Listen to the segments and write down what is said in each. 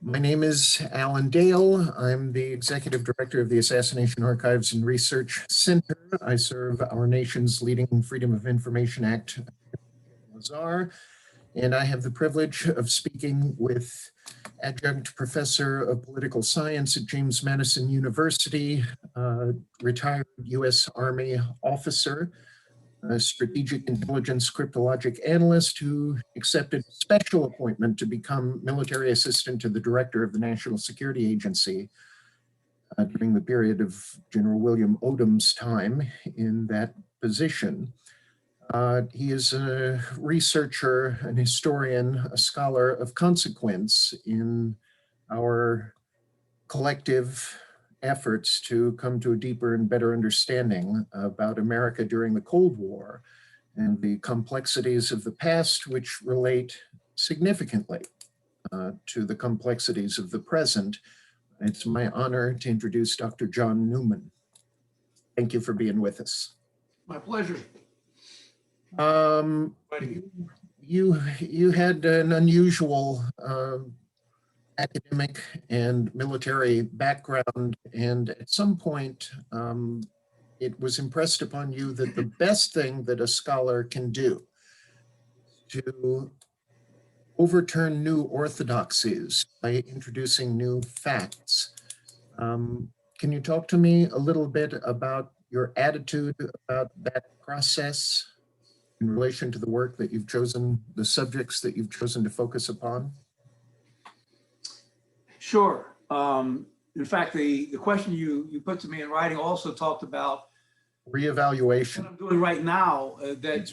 My name is Alan Dale. I'm the Executive Director of the Assassination Archives and Research Center. I serve our nation's leading Freedom of Information Act Lazar, and I have the privilege of speaking with Adjunct Professor of Political Science at James Madison University, retired U.S. Army officer, a strategic intelligence cryptologic analyst who accepted a special appointment to become military assistant to the director of the National Security Agency during the period of General William Odom's time in that position. He is a researcher, an historian, a scholar of consequence in our collective efforts to come to a deeper and better understanding about America during the Cold War and the complexities of the past, which relate significantly to the complexities of the present. It's my honor to introduce Dr. John Newman. Thank you for being with us. My pleasure. You had an unusual academic and military background, and at some point it was impressed upon you that the best thing that a scholar can do to overturn new orthodoxies by introducing new facts. Can you talk to me a little bit about your attitude about that process in relation to the work that you've chosen, the subjects that you've chosen to focus upon? Sure. In fact, the question you put to me in writing also talked about Reevaluation. what I'm doing right now that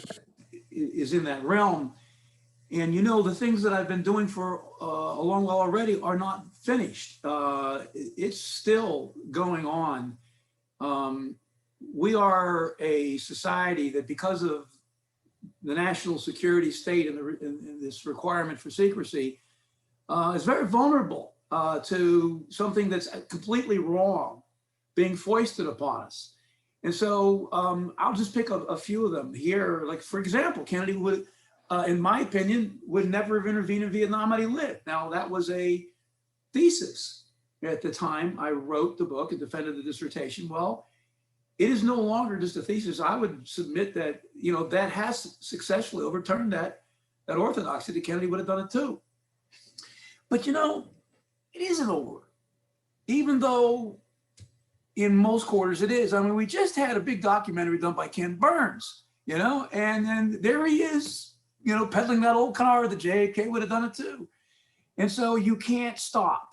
is in that realm. And you know, the things that I've been doing for a long while already are not finished. It's still going on. We are a society that, because of the national security state and this requirement for secrecy, is very vulnerable to something that's completely wrong being foisted upon us. And so I'll just pick a few of them here. Like, for example, Kennedy would, in my opinion, would never have intervened in Vietnam had he lived. Now, that was a thesis at the time I wrote the book and defended the dissertation. Well, it is no longer just a thesis. I would submit that, you know, that has successfully overturned that orthodoxy that Kennedy would have done it too. But, you know, it isn't over, even though in most quarters it is. I mean, we just had a big documentary done by Ken Burns, you know, and then there he is, you know, peddling that old car that JFK would have done it too. And so you can't stop.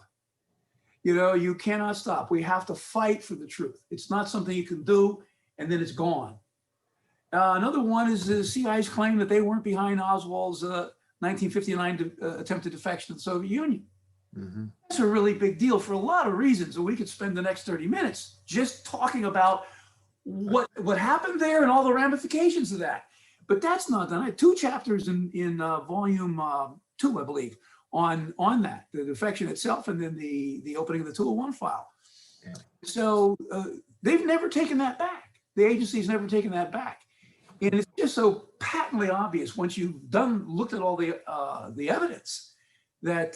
You know, you cannot stop. We have to fight for the truth. It's not something you can do and then it's gone. Another one is the CIA's claim that they weren't behind Oswald's 1959 attempted defection to the Soviet Union. Mm-hmm. That's a really big deal for a lot of reasons. And we could spend the next 30 minutes just talking about what happened there and all the ramifications of that. But that's not done. I have 2 chapters in volume 2, I believe, on that, the defection itself, and then the opening of the 201 file. Yeah. So they've never taken that back. The agency's never taken that back. And it's just so patently obvious once you've looked at all the evidence that,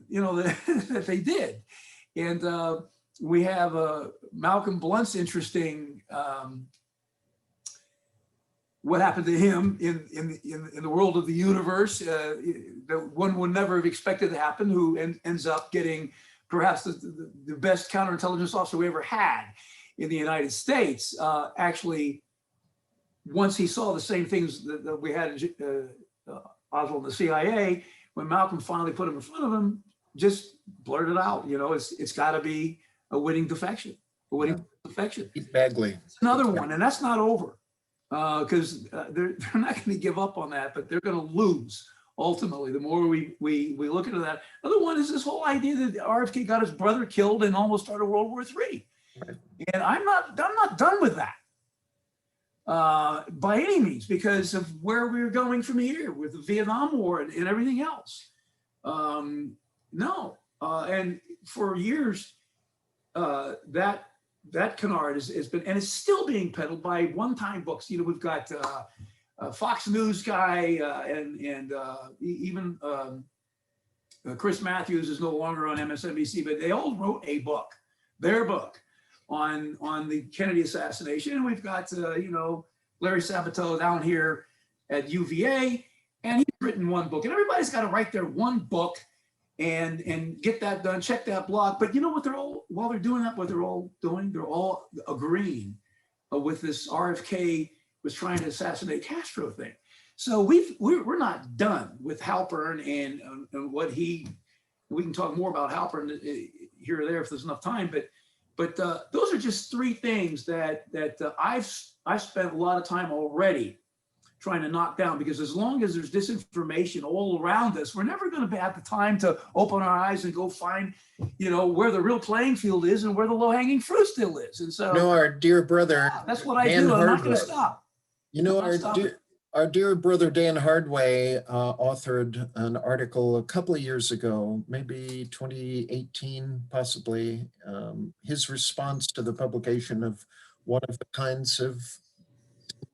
you know, that they did. And we have Malcolm Blunt's interesting, what happened to him in the world of the universe, that one would never have expected to happen, who ends up getting perhaps the best counterintelligence officer we ever had in the United States. Actually, once he saw the same things that we had in Oswald and the CIA, when Malcolm finally put him in front of him, just blurted out, you know, it's got to be a winning defection, defection. Bagley. It's another one, and that's not over. Because they're not going to give up on that, but they're going to lose ultimately. The more we look into that. Another one is this whole idea that RFK got his brother killed and almost started World War III. Right. And I'm not done with that by any means, because of where we're going from here with the Vietnam War and everything else. And for years, that canard has been, and it's still being peddled by one-time books. You know, we've got Fox News guy and even Chris Matthews is no longer on MSNBC, but they all wrote a book, their book on the Kennedy assassination. And we've got, Larry Sabato down here at UVA, and he's written one book, and everybody's got to write their one book and get that done, check that block. But you know what while they're doing that, what they're all doing, they're all agreeing with this RFK was trying to assassinate Castro thing. So we're not done with Halpern and what we can talk more about Halpern here or there if there's enough time, but those are just three things that I've spent a lot of time already trying to knock down, because as long as there's disinformation all around us, we're never going to have the time to open our eyes and go find, where the real playing field is and where the low-hanging fruit still is. And so, our dear brother, that's what I do. I'm not going to stop. Our dear brother Dan Hardway authored an article a couple of years ago, maybe 2018, possibly, his response to the publication of one of the kinds of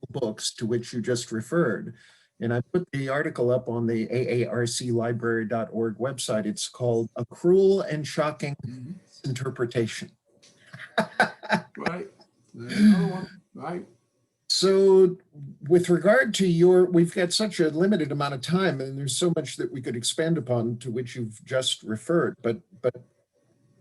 books to which you just referred. And I put the article up on the aarclibrary.org website. It's called A Cruel and Shocking Interpretation. Right. There's another one. Right. So with regard to we've got such a limited amount of time, and there's so much that we could expand upon to which you've just referred, but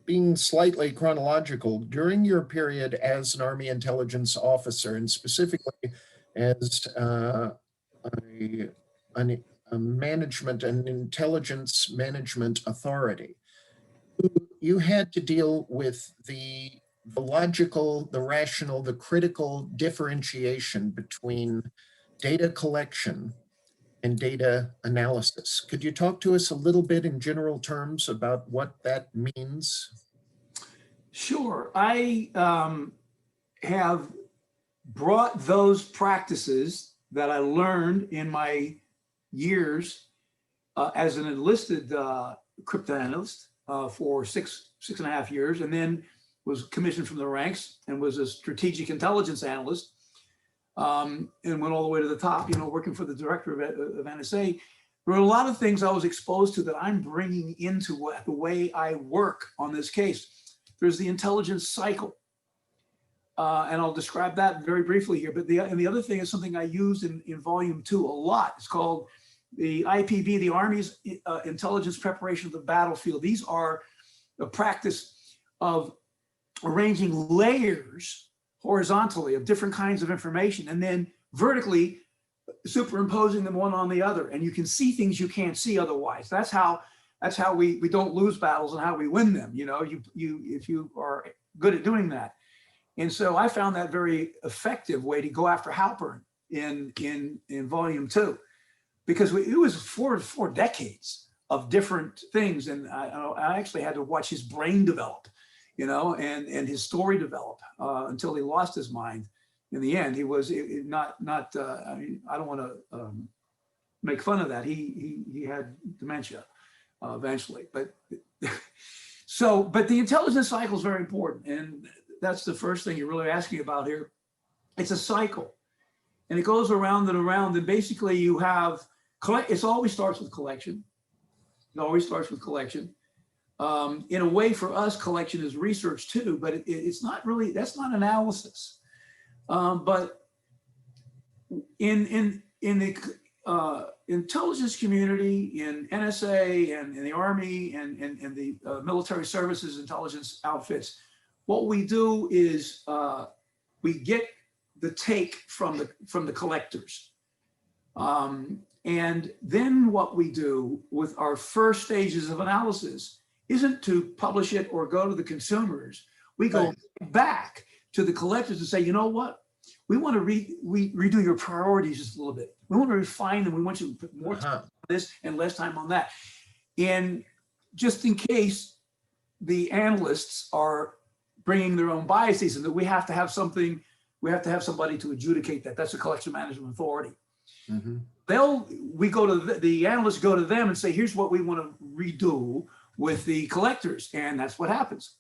being slightly chronological, during your period as an Army intelligence officer, and specifically as a management and intelligence management authority, you had to deal with the logical, the rational, the critical differentiation between data collection and data analysis. Could you talk to us a little bit in general terms about what that means? Sure. I have brought those practices that I learned in my years as an enlisted cryptanalyst for six and a half years, and then was commissioned from the ranks and was a strategic intelligence analyst, and went all the way to the top, working for the director of NSA. There were a lot of things I was exposed to that I'm bringing into the way I work on this case. There's the intelligence cycle, and I'll describe that very briefly here. But the other thing is something I used in volume 2 a lot. It's called the IPB, the Army's Intelligence Preparation of the Battlefield. These are a practice of arranging layers horizontally of different kinds of information, and then vertically superimposing them one on the other. And you can see things you can't see otherwise. That's how we don't lose battles and how we win them. If you are good at doing that. And so I found that very effective way to go after Halpern in volume 2, because it was four decades of different things. And I actually had to watch his brain develop, and his story develop until he lost his mind. In the end, he was not. I mean, I don't want to make fun of that. He had dementia eventually, but but the intelligence cycle is very important, and that's the first thing you're really asking about here. It's a cycle, and it goes around and around. And basically, you have it always starts with collection. It always starts with collection. In a way, for us, collection is research too, but it's not really. That's not analysis. But in the intelligence community, in NSA and in the Army and the military services intelligence outfits, what we do is we get the take from the collectors. And then what we do with our first stages of analysis isn't to publish it or go to the consumers. We go back to the collectors and say, you know what? We want to redo your priorities just a little bit. We want to refine them. We want you to put more time on this and less time on that. And just in case the analysts are bringing their own biases, and that we have to have something, we have to have somebody to adjudicate that. That's a collection management authority. Mm-hmm. The analysts go to them and say, here's what we want to redo with the collectors. And that's what happens.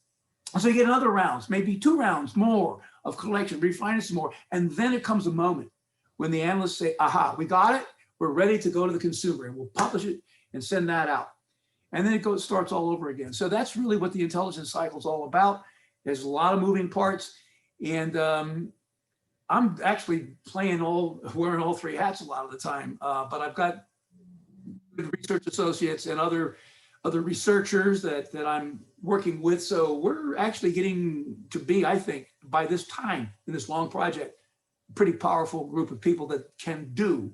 So you get another rounds, maybe 2 rounds more of collection, refine it some more. And then it comes a moment when the analysts say, aha, we got it. We're ready to go to the consumer, and we'll publish it and send that out. and then it starts all over again. So that's really what the intelligence cycle is all about. There's a lot of moving parts, and I'm actually wearing all three hats a lot of the time. But I've got good research associates and other researchers that I'm working with. So we're actually getting to be, I think, by this time in this long project, a pretty powerful group of people that can do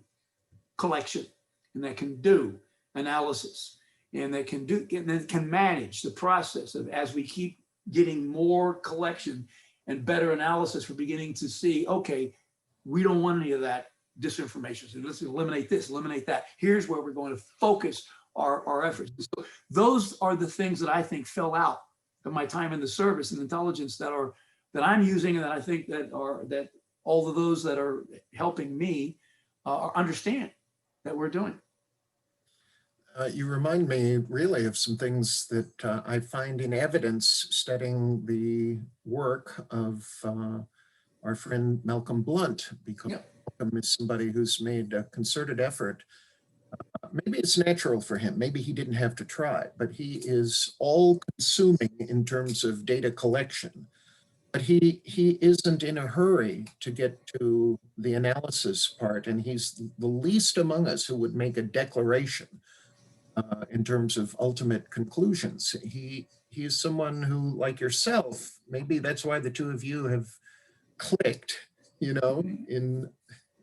collection and that can do analysis and that can manage the process of, as we keep getting more collection and better analysis, we're beginning to see, okay, we don't want any of that disinformation. So let's eliminate this, eliminate that. Here's where we're going to focus our efforts. So those are the things that I think fell out of my time in the service and intelligence that I'm using, and that I think that all of those that are helping me understand that we're doing. You remind me really of some things that I find in evidence studying the work of our friend Malcolm Blunt, because Malcolm is somebody who's made a concerted effort. Maybe it's natural for him. Maybe he didn't have to try, but he is all consuming in terms of data collection. But he isn't in a hurry to get to the analysis part, and he's the least among us who would make a declaration in terms of ultimate conclusions. He is someone who, like yourself, maybe that's why the two of you have clicked, in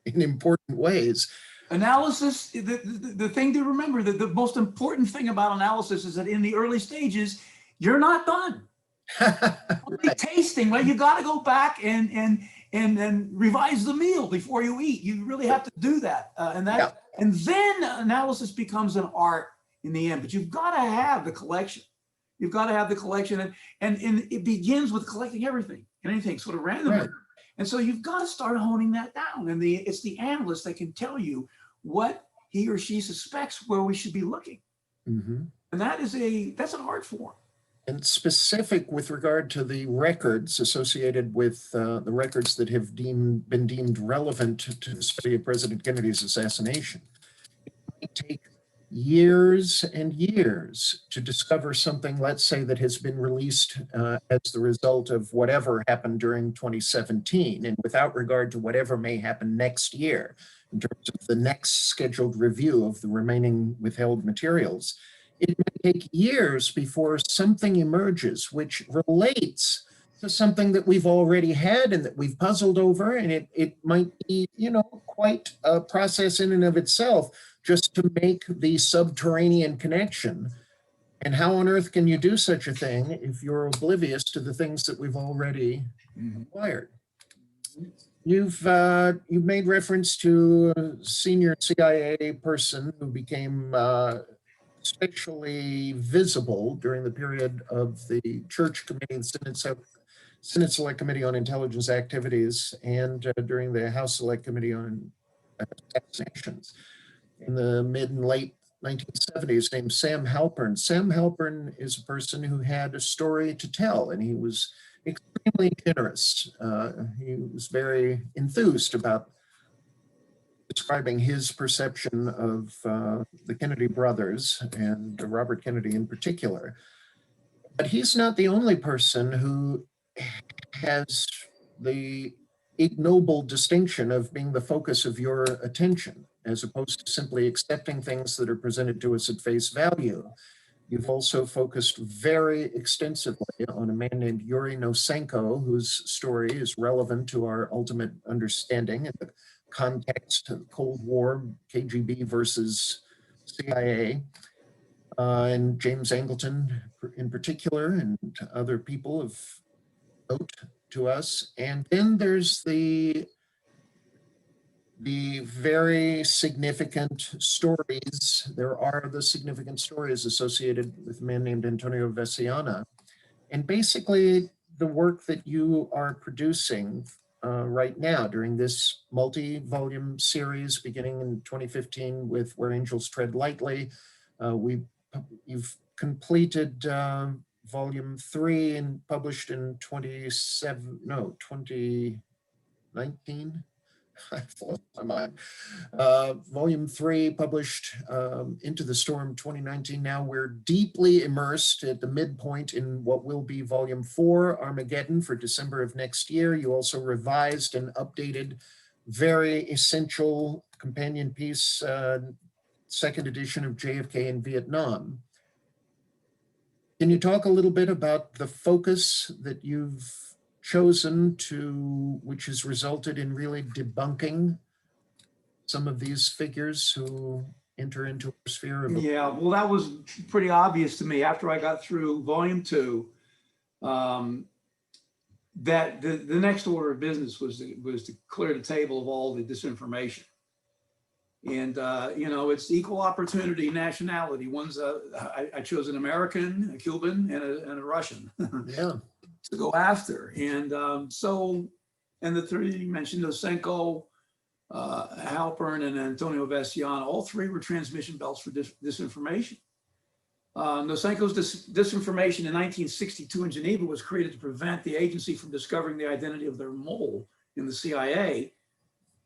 important ways. Analysis, the thing to remember, that the most important thing about analysis is that in the early stages, you're not done. Right. Tasting, well, you got to go back and revise the meal before you eat. You really have to do that, and then analysis becomes an art in the end. But you've got to have the collection. You've got to have the collection, and it begins with collecting everything and anything sort of randomly. Right. And so you've got to start honing that down. And it's the analyst that can tell you what he or she suspects where we should be looking. Mm-hmm. And that's an art form. And specific with regard to the records associated with the records that have been deemed relevant to the study of President Kennedy's assassination, it might take years and years to discover something, let's say, that has been released as the result of whatever happened during 2017, and without regard to whatever may happen next year in terms of the next scheduled review of the remaining withheld materials. It may take years before something emerges which relates to something that we've already had and that we've puzzled over, and it might be, quite a process in and of itself just to make the subterranean connection. And how on earth can you do such a thing if you're oblivious to the things that we've already acquired? You've made reference to a senior CIA person who became especially visible during the period of the Church Committee, the Senate Select Committee on Intelligence Activities, and during the House Select Committee on Assassinations in the mid and late 1970s, named Sam Halpern. Sam Halpern is a person who had a story to tell, and he was extremely generous. He was very enthused about describing his perception of the Kennedy brothers and Robert Kennedy in particular. But he's not the only person who has the ignoble distinction of being the focus of your attention, as opposed to simply accepting things that are presented to us at face value. You've also focused very extensively on a man named Yuri Nosenko, whose story is relevant to our ultimate understanding in the context of the Cold War, KGB versus CIA, and James Angleton in particular, and other people of note to us. And then there's the very significant stories. There are the significant stories associated with a man named Antonio Veciana. And basically the work that you are producing right now during this multi-volume series beginning in 2015 with Where Angels Tread Lightly. You've completed volume 3 and published in 2019. I've lost my mind. Volume 3 published Into the Storm 2019. Now we're deeply immersed at the midpoint in what will be Volume 4, Armageddon, for December of next year. You also revised and updated very essential companion piece, second edition of JFK in Vietnam. Can you talk a little bit about the focus that you've chosen to, which has resulted in really debunking some of these figures who enter into our sphere of... Yeah, well, that was pretty obvious to me after I got through Volume 2, that the next order of business was to clear the table of all the disinformation. And, you know, it's equal opportunity nationality. One's, I chose an American, a Cuban, and a Russian Yeah. to go after. And and the three you mentioned, Nosenko, Halpern, and Antonio Vestiano, all three were transmission belts for disinformation. Nosenko's disinformation in 1962 in Geneva was created to prevent the agency from discovering the identity of their mole in the CIA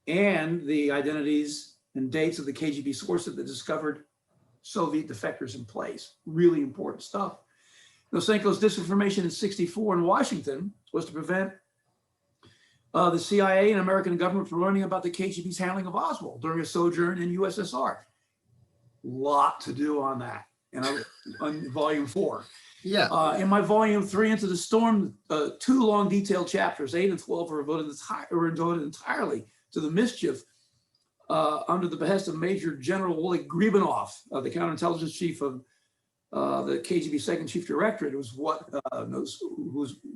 and the identities and dates of the KGB sources that discovered Soviet defectors in place. Really important stuff. Nosenko's disinformation in 64 in Washington was to prevent the CIA and American government from learning about the KGB's handling of Oswald during a sojourn in USSR. Lot to do on that, and on Volume 4. Yeah. In my Volume 3, Into the Storm, 2 long detailed chapters, 8 and 12, are devoted entirely to the mischief under the behest of Major General Oleg Gribanov, the counterintelligence chief of the KGB Second Chief Directorate, who was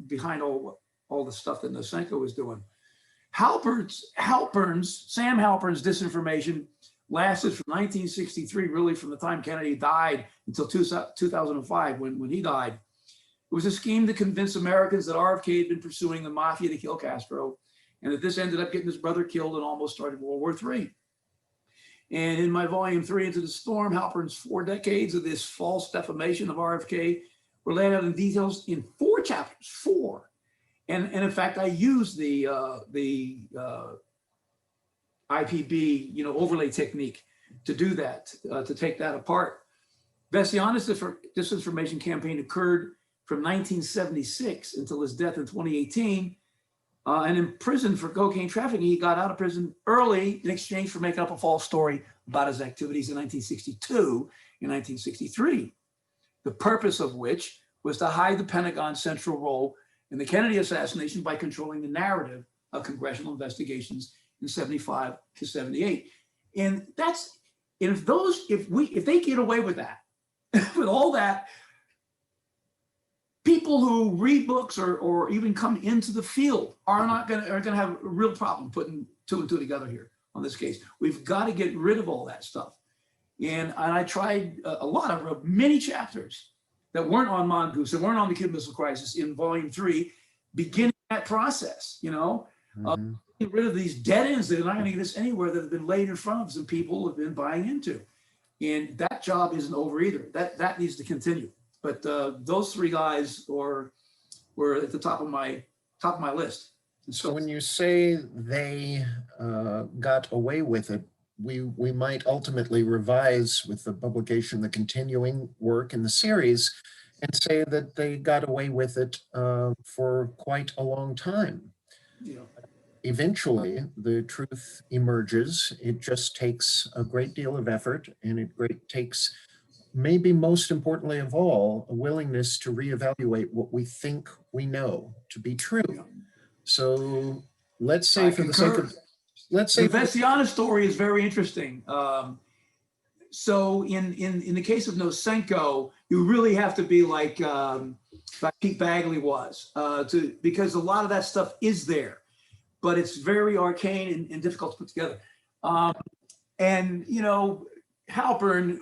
behind all the stuff that Nosenko was doing. Sam Halpern's disinformation lasted from 1963, really from the time Kennedy died until 2005, when he died. It was a scheme to convince Americans that RFK had been pursuing the mafia to kill Castro, and that this ended up getting his brother killed and almost started World War III. And in my Volume 3, Into the Storm, Halpern's 4 decades of this false defamation of RFK were laid out in details in 4 chapters, 4. And in fact, I used the IPB, overlay technique to do that, to take that apart. Vestiano's disinformation campaign occurred from 1976 until his death in 2018. And in prison for cocaine trafficking, he got out of prison early in exchange for making up a false story about his activities in 1962 and 1963, the purpose of which was to hide the Pentagon's central role in the Kennedy assassination by controlling the narrative of congressional investigations in 75 to 78. And if they get away with that, with all that, people who read books or even come into the field are going to have a real problem putting 2 and 2 together here on this case. We've got to get rid of all that stuff. And I tried many chapters that weren't on Mongoose, that weren't on the Cuban Missile Crisis in Volume 3, beginning that process, getting rid of these dead ends that are not going to get us anywhere, that have been laid in front of us and people have been buying into. And that job isn't over either. That needs to continue. But those 3 guys were at the top of my list. So when you say they got away with it, we might ultimately revise with the publication, the continuing work in the series, and say that they got away with it for quite a long time. Yeah. Eventually, the truth emerges. It just takes a great deal of effort, and it takes, maybe most importantly of all, a willingness to reevaluate what we think we know to be true. Yeah. So let's say, for the sake of, the Vestiano story is very interesting. So in the case of Nosenko, you really have to be like Pete Bagley was, because a lot of that stuff is there, but it's very arcane and difficult to put together. And Halpern,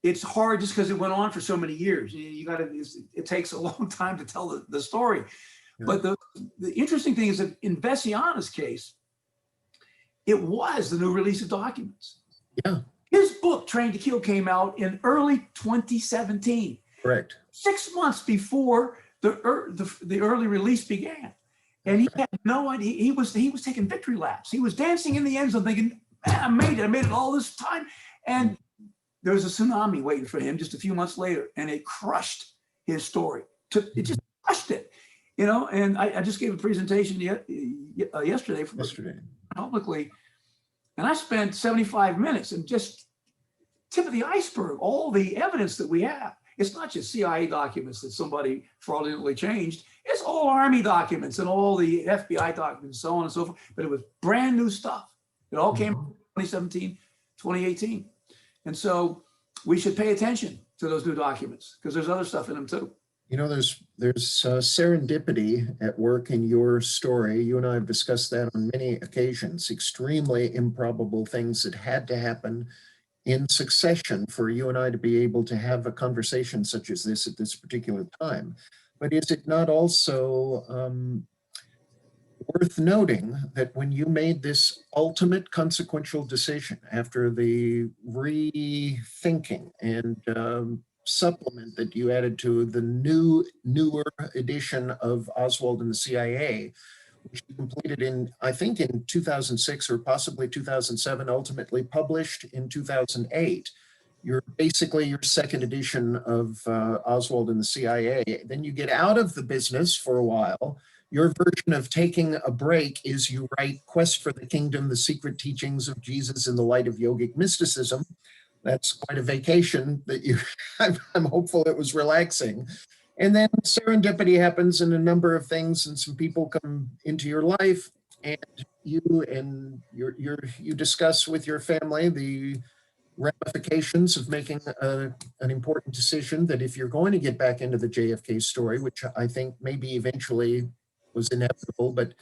it's hard just because it went on for so many years. It takes a long time to tell the story. Yeah. But the interesting thing is that in Vestiano's case, it was the new release of documents. Yeah. His book, Trained to Kill, came out in early 2017. Correct. 6 months before the early release began. And he had no idea. He was taking victory laps. He was dancing in the end zone thinking, man, I made it. I made it all this time. And there was a tsunami waiting for him just a few months later, and it crushed his story. It just crushed it, and I just gave a presentation yesterday publicly, and I spent 75 minutes and just tip of the iceberg, all the evidence that we have. It's not just CIA documents that somebody fraudulently changed. It's all Army documents and all the FBI documents and so on and so forth. But it was brand new stuff. It all came in 2017, 2018. And so we should pay attention to those new documents because there's other stuff in them too. There's serendipity at work in your story. You and I have discussed that on many occasions, extremely improbable things that had to happen in succession for you and I to be able to have a conversation such as this at this particular time. But is it not also worth noting that when you made this ultimate consequential decision after the rethinking and supplement that you added to the newer edition of Oswald and the CIA, which you completed I think in 2006 or possibly 2007, ultimately published in 2008. Basically your second edition of Oswald and the CIA. Then you get out of the business for a while. Your version of taking a break is you write Quest for the Kingdom, the Secret Teachings of Jesus in the Light of Yogic Mysticism. That's quite a vacation that I'm hopeful it was relaxing. And then serendipity happens and a number of things and some people come into your life and you discuss with your family the ramifications of making an important decision that if you're going to get back into the JFK story, which I think maybe eventually was inevitable, but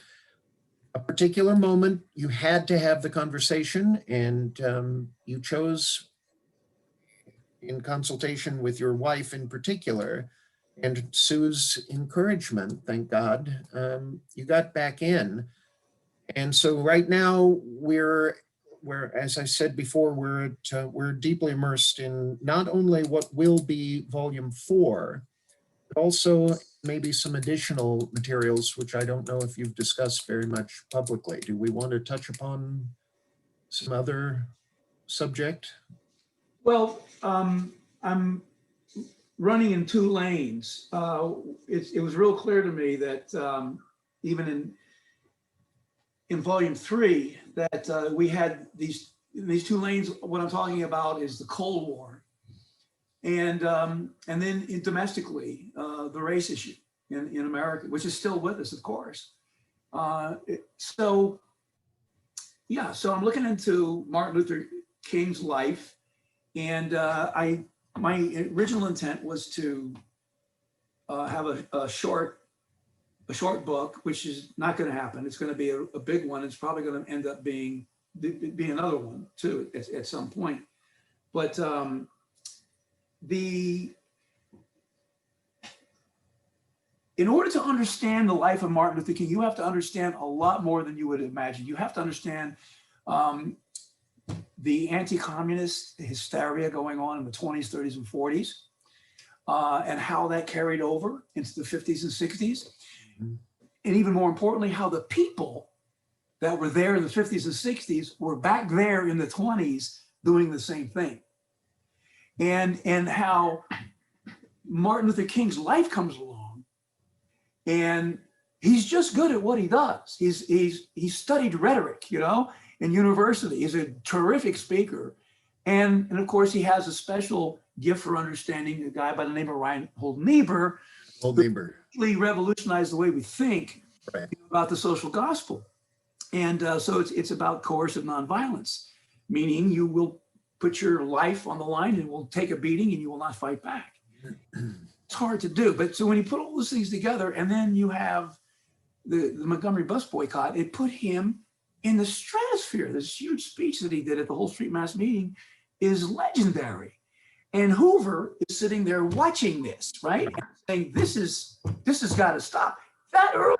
a particular moment you had to have the conversation and you chose in consultation with your wife in particular, and Sue's encouragement, thank God, you got back in. And so right now we're as I said before, we're deeply immersed in not only what will be volume 4, but also maybe some additional materials, which I don't know if you've discussed very much publicly. Do we want to touch upon some other subject? Well, I'm running in 2 lanes. It was real clear to me that even in volume 3 that we had these 2 lanes. What I'm talking about is the Cold War, and then domestically the race issue in America, which is still with us, of course. So I'm looking into Martin Luther King's life, and my original intent was to have a short book, which is not going to happen. It's going to be a big one. It's probably going to end up being another one too at some point. But in order to understand the life of Martin Luther King, you have to understand a lot more than you would imagine. You have to understand the anti-communist hysteria going on in the 20s, 30s, and 40s, and how that carried over into the 50s and 60s. Mm-hmm. And even more importantly, how the people that were there in the 50s and 60s were back there in the 20s doing the same thing. And how Martin Luther King's life comes along, and he's just good at what he does. He's studied rhetoric, in university. He's a terrific speaker. And of course, he has a special gift for understanding a guy by the name of Reinhold Niebuhr. Really revolutionized the way we think about the social gospel. And so it's about coercive nonviolence, meaning you will put your life on the line and will take a beating and you will not fight back. It's hard to do. But so when you put all those things together, and then you have the Montgomery bus boycott, it put him in the stratosphere. This huge speech that he did at the Whole Street Mass meeting is legendary. And Hoover is sitting there watching this, right? And saying, this has got to stop that early.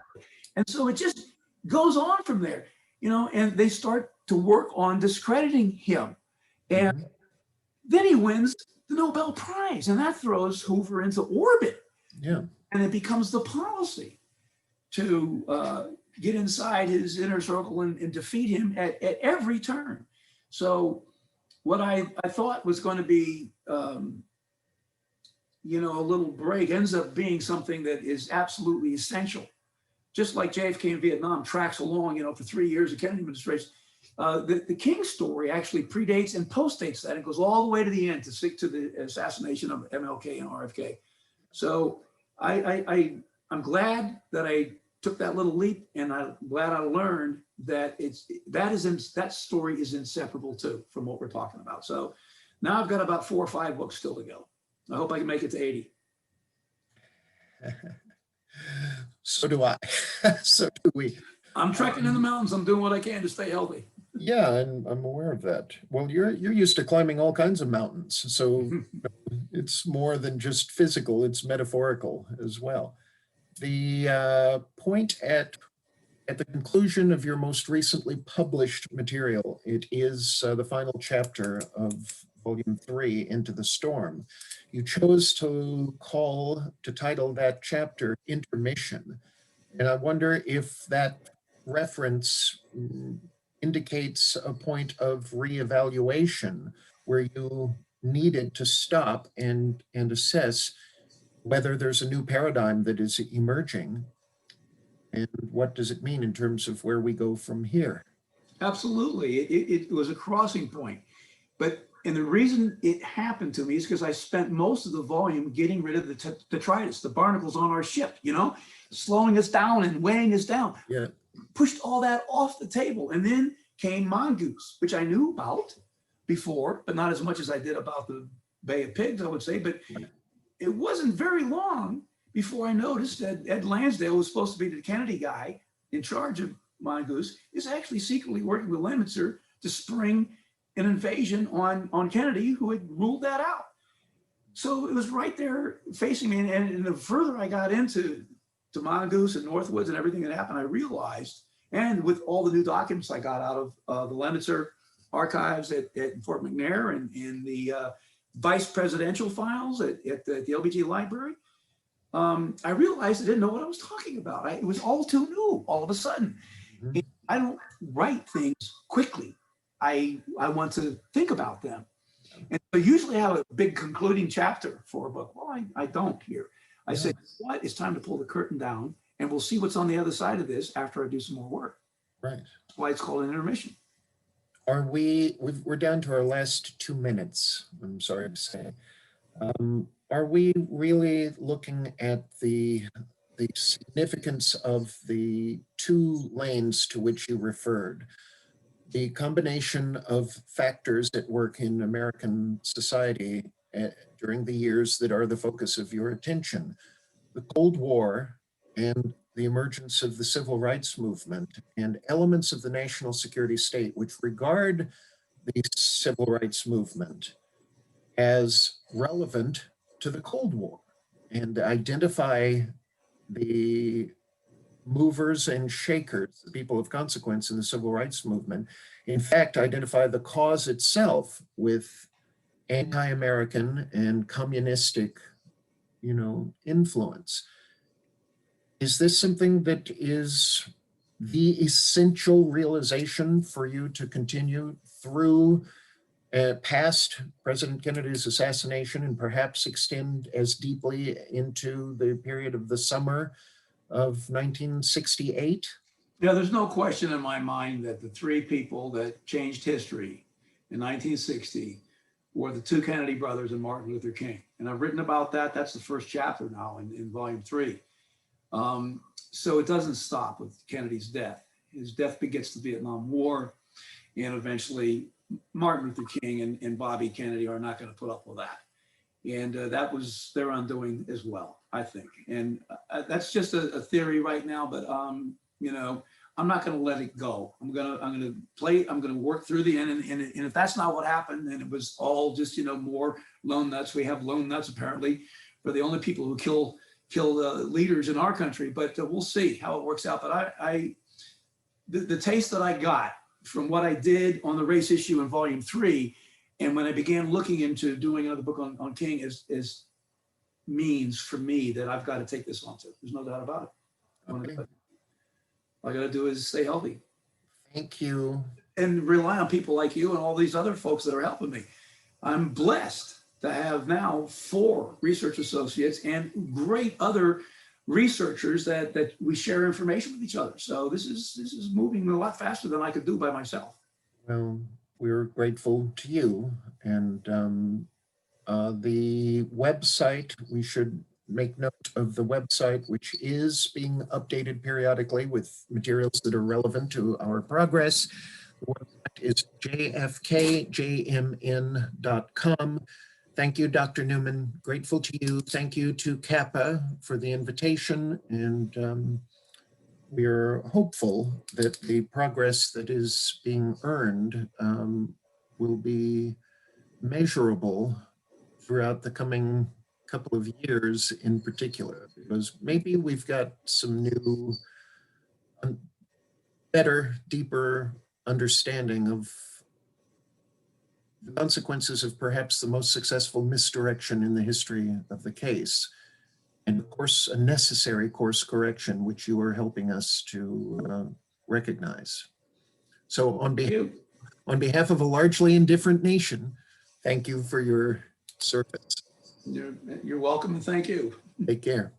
And so it just goes on from there, and they start to work on discrediting him. And then he wins the Nobel Prize, and that throws Hoover into orbit. Yeah. And it becomes the policy. to get inside his inner circle and defeat him at every turn. So what I thought was going to be, you know, a little break ends up being something that is absolutely essential. Just like JFK in Vietnam tracks along, you know, for 3 years of Kennedy administration. The King story actually predates and postdates that. It goes all the way to the end to stick to the assassination of MLK and RFK. So I'm glad that I took that little leap, and I'm glad I learned that that story is inseparable too from what we're talking about. So now I've got about 4 or 5 books still to go. I hope I can make it to 80. So do I. So do we. I'm trekking in the mountains. I'm doing what I can to stay healthy. Yeah, and I'm aware of that. Well, you're used to climbing all kinds of mountains, so it's more than just physical, it's metaphorical as well. The point at the conclusion of your most recently published material, it is the final chapter of Volume 3, Into the Storm. You chose to title that chapter Intermission. And I wonder if that reference indicates a point of reevaluation where you needed to stop and assess whether there's a new paradigm that is emerging, and what does it mean in terms of where we go from here. Absolutely. It was a crossing point. And the reason it happened to me is because I spent most of the volume getting rid of the detritus, the barnacles on our ship, you know, slowing us down and weighing us down. Yeah. Pushed all that off the table. And then came mongoose, which I knew about before, but not as much as I did about the Bay of Pigs, I would say. But it wasn't very long before I noticed that Ed Lansdale, who was supposed to be the Kennedy guy in charge of mongoose, is actually secretly working with Lemitzer to spring an invasion on Kennedy, who had ruled that out. So it was right there facing me. And the further I got into Mongoose and Northwoods and everything that happened, I realized, and with all the new documents I got out of the Lemitzer archives at Fort McNair and in the vice presidential files at the LBJ library, I realized I didn't know what I was talking about. It was all too new all of a sudden. Mm-hmm. I don't write things quickly. I want to think about them. And so usually I have a big concluding chapter for a book. Well, I don't here. I say, what? It's time to pull the curtain down, and we'll see what's on the other side of this after I do some more work. Right. That's why it's called an intermission. We're down to our last 2 minutes, I'm sorry to say. Are we really looking at the significance of the 2 lanes to which you referred? The combination of factors at work in American society during the years that are the focus of your attention, the Cold War and the emergence of the civil rights movement and elements of the national security state which regard the civil rights movement as relevant to the Cold War and identify the movers and shakers, the people of consequence in the civil rights movement, in fact, identify the cause itself with anti-American and communistic, influence. Is this something that is the essential realization for you to continue through past President Kennedy's assassination and perhaps extend as deeply into the period of the summer of 1968? Yeah, there's no question in my mind that the 3 people that changed history in 1960 were the 2 Kennedy brothers and Martin Luther King. And I've written about that. That's the first chapter now in Volume 3. So it doesn't stop with Kennedy's death. His death begets the Vietnam War, and eventually Martin Luther King and Bobby Kennedy are not going to put up with that. And that was their undoing as well, I think. And that's just a theory right now, but I'm not going to let it go. I'm going to work through the end. And if that's not what happened, then it was all just, more lone nuts. We have lone nuts, apparently. We're the only people who kill leaders in our country, but we'll see how it works out. But the taste that I got from what I did on the race issue in Volume 3, and when I began looking into doing another book on King, is means for me that I've got to take this on to. There's no doubt about it. Okay. All I got to do is stay healthy Thank you. and rely on people like you and all these other folks that are helping me. I'm blessed to have now 4 research associates and great other researchers that we share information with each other. So this is moving a lot faster than I could do by myself. Well, we're grateful to you. And the website, we should make note of the website, which is being updated periodically with materials that are relevant to our progress. The website is jfkjmn.com. Thank you, Dr. Newman. Grateful to you. Thank you to CAPA for the invitation. And we're hopeful that the progress that is being earned will be measurable throughout the coming couple of years in particular, because maybe we've got some new, better, deeper understanding of the consequences of perhaps the most successful misdirection in the history of the case. And of course, a necessary course correction, which you are helping us to recognize. So on behalf of a largely indifferent nation, thank you for your service. You're welcome and thank you. Take care.